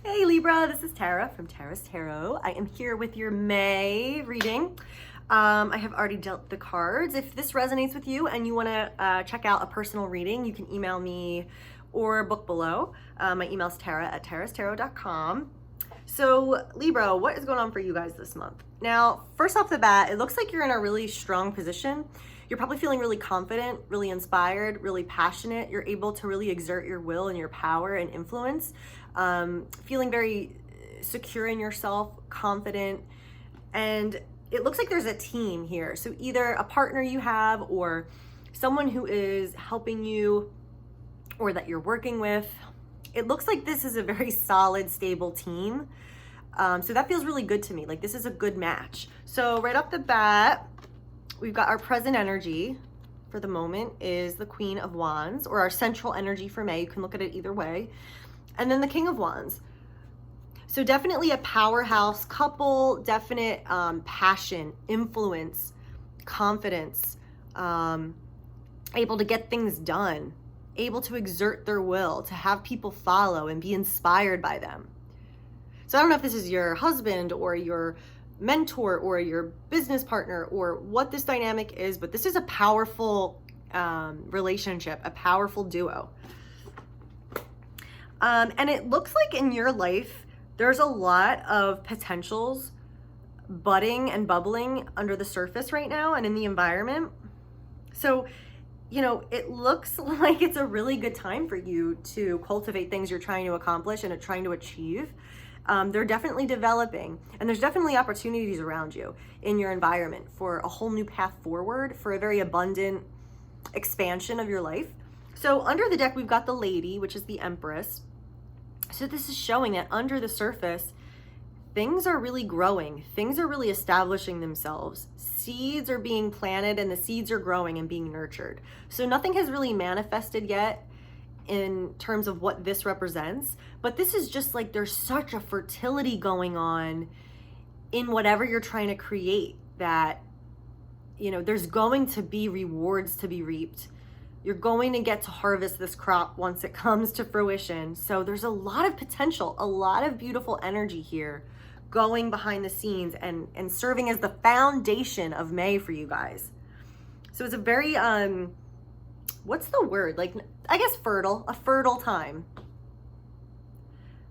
Hey Libra, this is Tara from Tara's Tarot. I am here with your May reading. I have already dealt the cards. If this resonates with you and you want to check out a personal reading, you can email me or book below. My email is tara@tarastarot.com. So Libra, what is going on for you guys this month? Now, first off the bat, it looks like you're in a really strong position. You're probably feeling really confident, really inspired, really passionate. You're able to really exert your will and your power and influence. Feeling very secure in yourself, confident, and it looks like there's a team here. So either a partner you have or someone who is helping you or that you're working with. It looks like this is a very solid, stable team. So that feels really good to me. Like this is a good match. So right off the bat, we've got our present energy for the moment is the Queen of Wands, or our central energy for May. You can look at it either way. And then the King of Wands. So definitely a powerhouse couple, definite passion, influence, confidence, able to get things done, able to exert their will, to have people follow and be inspired by them. So I don't know if this is your husband or your mentor or your business partner or what this dynamic is, but this is a powerful relationship, a powerful duo. And it looks like in your life, there's a lot of potentials budding and bubbling under the surface right now and in the environment. So, you know, it looks like it's a really good time for you to cultivate things you're trying to accomplish and are trying to achieve. They're definitely developing, and there's definitely opportunities around you in your environment for a whole new path forward, for a very abundant expansion of your life. So under the deck, we've got the Lady, which is the Empress. So this is showing that under the surface, things are really growing. Things are really establishing themselves. Seeds are being planted and the seeds are growing and being nurtured. So nothing has really manifested yet in terms of what this represents, but this is just like there's such a fertility going on in whatever you're trying to create that, you know, there's going to be rewards to be reaped. You're going to get to harvest this crop once it comes to fruition. So there's a lot of potential, a lot of beautiful energy here going behind the scenes and serving as the foundation of May for you guys. So it's a very, what's the word? Like, I guess fertile, a fertile time.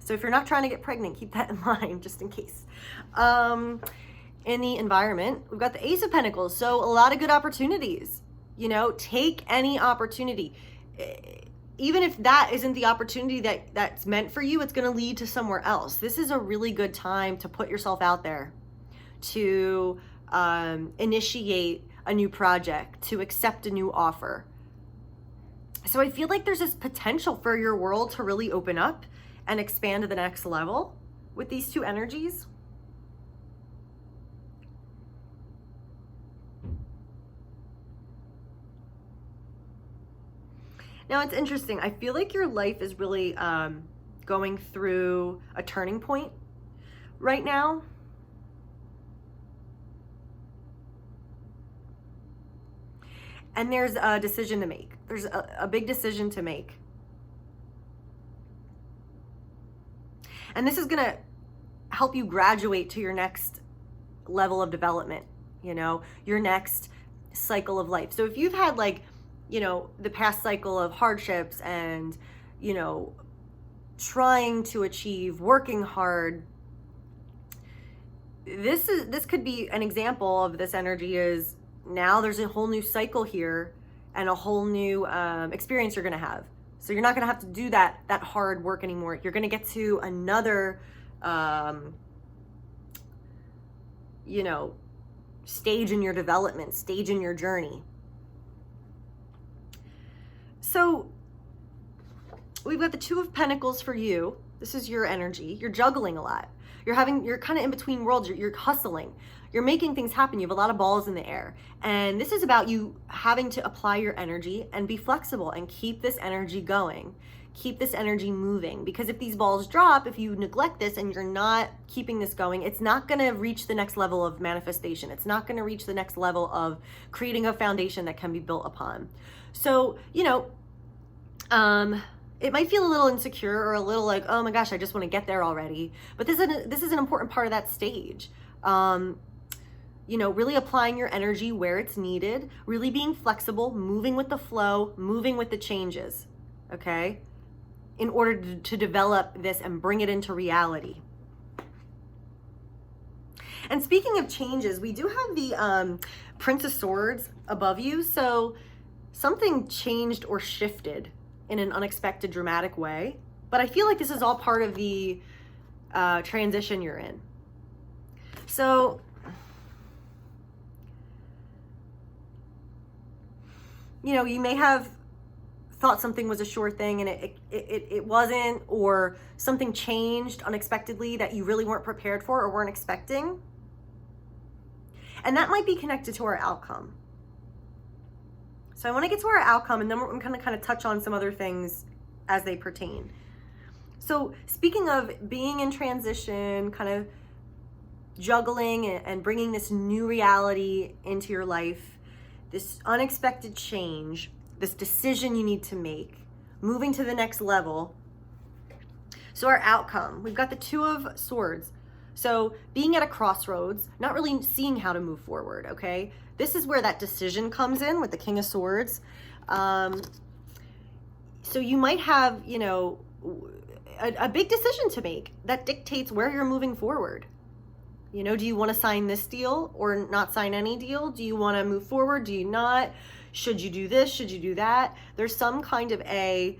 So if you're not trying to get pregnant, keep that in mind just in case. In the environment, we've got the Ace of Pentacles. So a lot of good opportunities. You know, take any opportunity. Even if that isn't the opportunity that's meant for you, it's going to lead to somewhere else. This is a really good time to put yourself out there, to initiate a new project, to accept a new offer. So I feel like there's this potential for your world to really open up and expand to the next level with these two energies. Now, it's interesting. I feel like your life is really going through a turning point right now. And there's a decision to make. There's a big decision to make. And this is going to help you graduate to your next level of development, you know, your next cycle of life. So if you've had like, you know, the past cycle of hardships and, you know, trying to achieve, working hard, this could be an example of this energy. Is now there's a whole new cycle here and a whole new experience you're going to have. So you're not going to have to do that hard work anymore. You're going to get to another, you know, stage in your development, stage in your journey. So we've got the Two of Pentacles for you. This is your energy. You're juggling a lot. You're kind of in between worlds. You're hustling. You're making things happen. You have a lot of balls in the air. And this is about you having to apply your energy and be flexible and keep this energy going. Keep this energy moving. Because if these balls drop, if you neglect this and you're not keeping this going, it's not going to reach the next level of manifestation. It's not going to reach the next level of creating a foundation that can be built upon. So, you know, It might feel a little insecure or a little like, oh my gosh, I just want to get there already. But this is an important part of that stage. Really applying your energy where it's needed, really being flexible, moving with the flow, moving with the changes, okay? In order to develop this and bring it into reality. And speaking of changes, we do have the Prince of Swords above you. So something changed or shifted in an unexpected, dramatic way. But I feel like this is all part of the transition you're in. So you may have thought something was a sure thing and it wasn't, or something changed unexpectedly that you really weren't prepared for or weren't expecting. And that might be connected to our outcome. So I want to get to our outcome, and then we're going to kind of touch on some other things as they pertain. So speaking of being in transition, kind of juggling and bringing this new reality into your life, this unexpected change, this decision you need to make, moving to the next level. So our outcome, we've got the Two of Swords. So being at a crossroads, not really seeing how to move forward, okay? This is where that decision comes in with the King of Swords. So you might have, a big decision to make that dictates where you're moving forward. Do you want to sign this deal or not sign any deal? Do you want to move forward? Do you not? Should you do this? Should you do that? There's some kind of a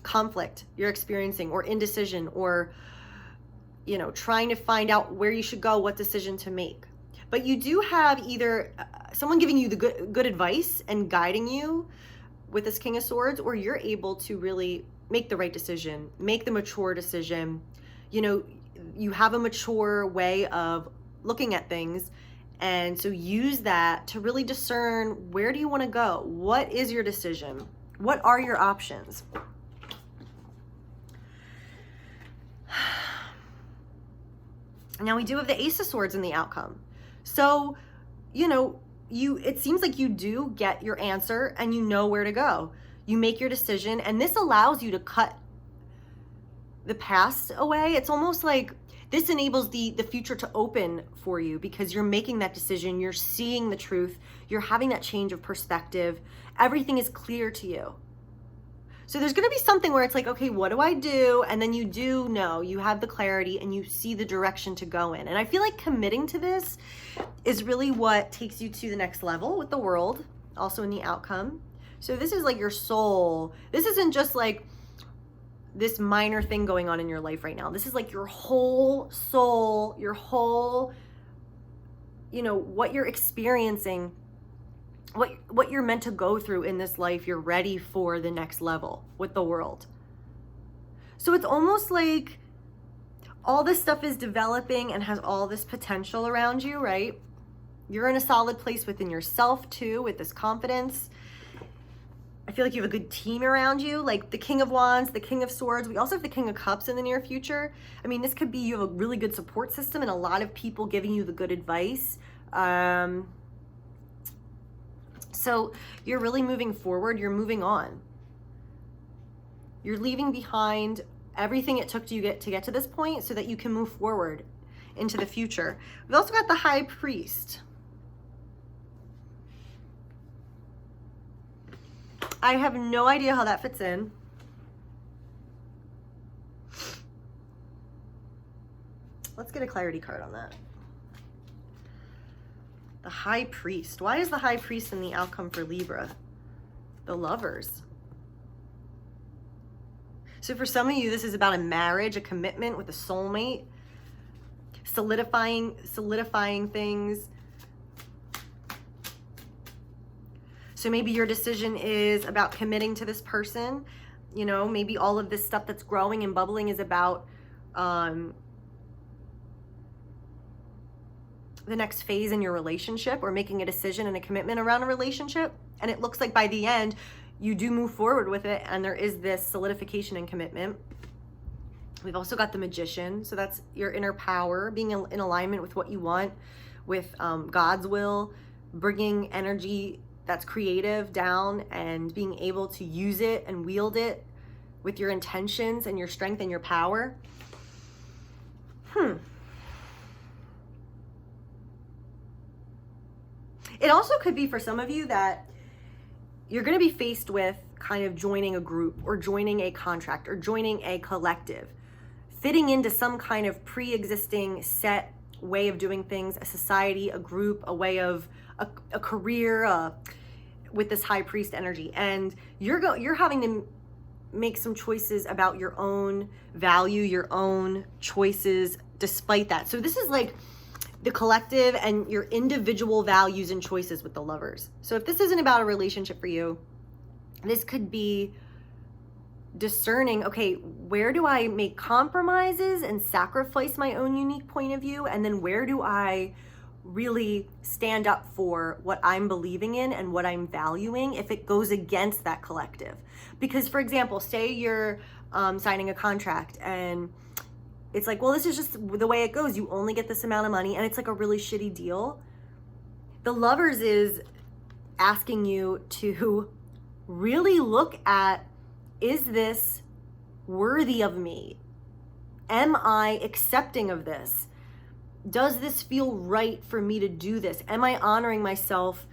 conflict you're experiencing, or indecision, or trying to find out where you should go, what decision to make. But you do have either someone giving you the good advice and guiding you with this King of Swords, or you're able to really make the right decision, make the mature decision. You have a mature way of looking at things, and so use that to really discern, where do you want to go? What is your decision? What are your options? Now we do have the Ace of Swords in the outcome. So, it seems like you do get your answer and you know where to go. You make your decision, and this allows you to cut the past away. It's almost like this enables the future to open for you, because you're making that decision, you're seeing the truth, you're having that change of perspective. Everything is clear to you. So there's going to be something where it's like, okay, what do I do? And then you do know, you have the clarity and you see the direction to go in. And I feel like committing to this is really what takes you to the next level with the World, also in the outcome. So this is like your soul. This isn't just like this minor thing going on in your life right now. This is like your whole soul, your whole, what you're experiencing, what you're meant to go through in this life. You're ready for the next level with the World. So it's almost like all this stuff is developing and has all this potential around you, right? You're in a solid place within yourself too, with this confidence. I feel like you have a good team around you, like the King of Wands, the King of Swords. We also have the King of Cups in the near future. I mean, this could be, you have a really good support system and a lot of people giving you the good advice. So you're really moving forward. You're moving on. You're leaving behind everything it took to get to this point so that you can move forward into the future. We've also got the High Priest. I have no idea how that fits in. Let's get a clarity card on that. The High Priest. Why is the High Priest in the outcome for Libra? The Lovers. So for some of you, this is about a marriage, a commitment with a soulmate, solidifying things. So maybe your decision is about committing to this person. Maybe all of this stuff that's growing and bubbling is about the next phase in your relationship, or making a decision and a commitment around a relationship. And it looks like by the end, you do move forward with it, and there is this solidification and commitment. We've also got the Magician. So that's your inner power, being in alignment with what you want, with God's will, bringing energy that's creative down and being able to use it and wield it with your intentions and your strength and your power. It also could be for some of you that you're going to be faced with kind of joining a group or joining a contract or joining a collective, fitting into some kind of pre-existing set way of doing things, a society, a group, a way of a career, with this high priest energy. And you're having to make some choices about your own value, your own choices despite that. So this is like the collective and your individual values and choices with the Lovers. So if this isn't about a relationship for you, this could be discerning, okay, where do I make compromises and sacrifice my own unique point of view? And then where do I really stand up for what I'm believing in and what I'm valuing if it goes against that collective? Because, for example, say you're signing a contract and it's like, well, this is just the way it goes. You only get this amount of money, and it's like a really shitty deal. The Lovers is asking you to really look at, is this worthy of me? Am I accepting of this? Does this feel right for me to do this? Am I honoring myself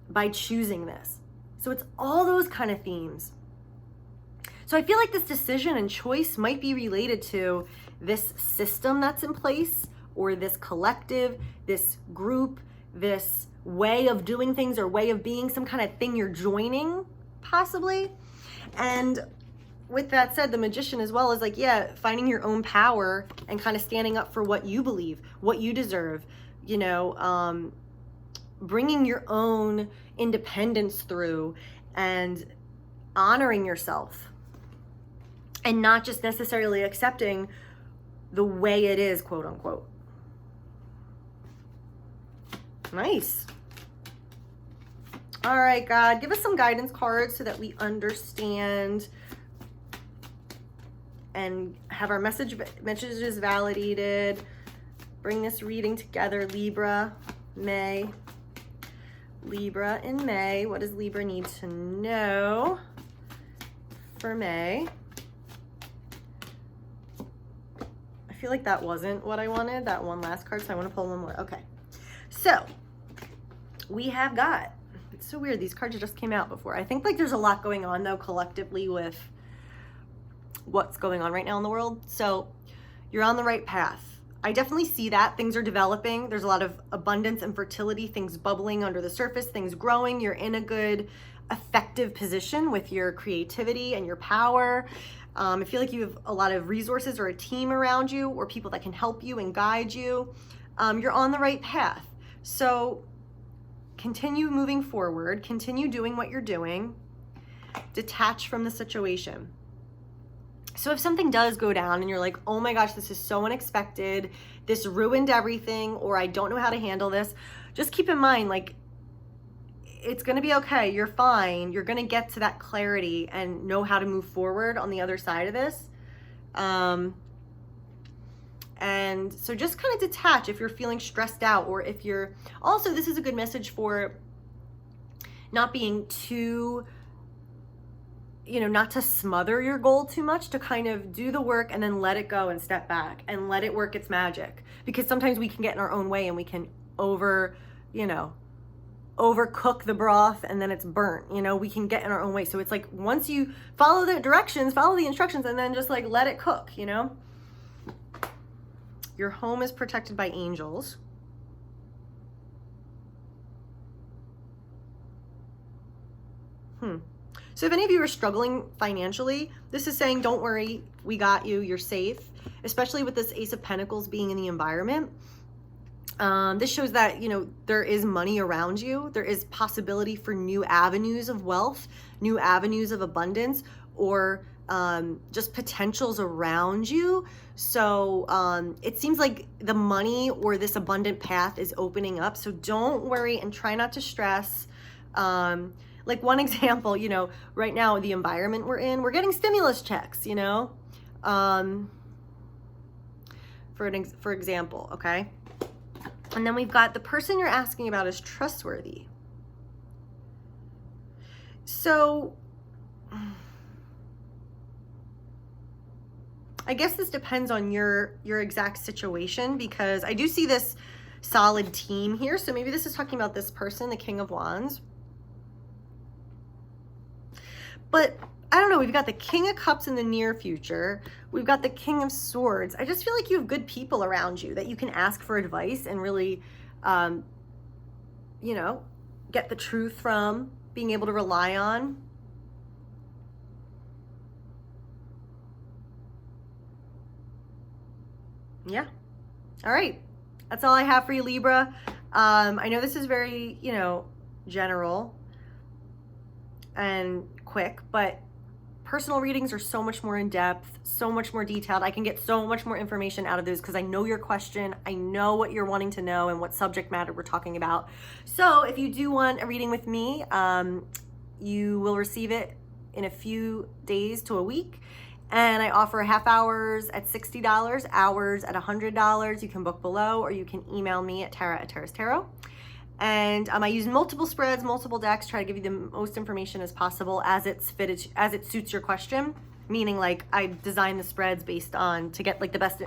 by choosing this? So it's all those kind of themes. So I feel like this decision and choice might be related to this system that's in place, or this collective, this group, this way of doing things or way of being, some kind of thing you're joining, possibly. And with that said, the Magician as well is like, yeah, finding your own power and kind of standing up for what you believe, what you deserve, bringing your own independence through and honoring yourself and not just necessarily accepting the way it is, quote unquote. Nice. All right, God, give us some guidance cards so that we understand and have our messages validated. Bring this reading together. Libra, May. Libra in May. What does Libra need to know for May? I feel like that wasn't what I wanted, that one last card, so I want to pull one more. Okay. So, we have got, it's so weird, these cards just came out before. I think like there's a lot going on though collectively with what's going on right now in the world. So you're on the right path. I definitely see that. Things are developing. There's a lot of abundance and fertility, things bubbling under the surface, things growing. You're in a good, effective position with your creativity and your power. I feel like you have a lot of resources or a team around you or people that can help you and guide you. You're on the right path. So continue moving forward, continue doing what you're doing, detach from the situation. So if something does go down and you're like, oh my gosh, this is so unexpected, this ruined everything, or I don't know how to handle this, just keep in mind, like, it's going to be okay. You're fine. You're going to get to that clarity and know how to move forward on the other side of this. And so just kind of detach if you're feeling stressed out, or if you're also, this is a good message for not being too, not to smother your goal too much, to kind of do the work and then let it go and step back and let it work its magic. Because sometimes we can get in our own way and we can overcook the broth and then it's burnt. We can get in our own way. So it's like, once you follow the directions, follow the instructions, and then just like let it cook. Your home is protected by angels. So if any of you are struggling financially, this is saying, don't worry, we got you, you're safe, especially with this Ace of Pentacles being in the environment. This shows that, there is money around you. There is possibility for new avenues of wealth, new avenues of abundance, or just potentials around you. So it seems like the money or this abundant path is opening up. So don't worry and try not to stress. Like one example, right now, the environment we're in, we're getting stimulus checks, for example, okay? And then we've got the person you're asking about is trustworthy. So I guess this depends on your exact situation, because I do see this solid team here. So maybe this is talking about this person, the King of Wands. But I don't know, we've got the King of Cups in the near future. We've got the King of Swords. I just feel like you have good people around you that you can ask for advice and really, you know, get the truth from, being able to rely on. Yeah. All right. That's all I have for you, Libra. I know this is very, you know, general and quick, but personal readings are so much more in depth, so much more detailed. I can get so much more information out of those because I know your question. I know what you're wanting to know and what subject matter we're talking about. So if you do want a reading with me, you will receive it in a few days to a week. And I offer half hours at $60, hours at $100. You can book below, or you can email me at tara@tarastarot. And I use multiple spreads, multiple decks, try to give you the most information as possible as it's fitted, as it suits your question. Meaning, like, I design the spreads based on, to get like the best,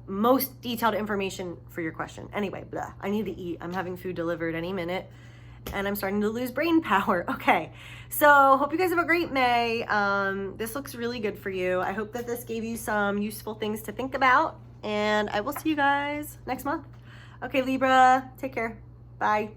most detailed information for your question. Anyway, blah, I need to eat. I'm having food delivered any minute, and I'm starting to lose brain power. Okay, so hope you guys have a great May. This looks really good for you. I hope that this gave you some useful things to think about, and I will see you guys next month. Okay, Libra, take care. Bye.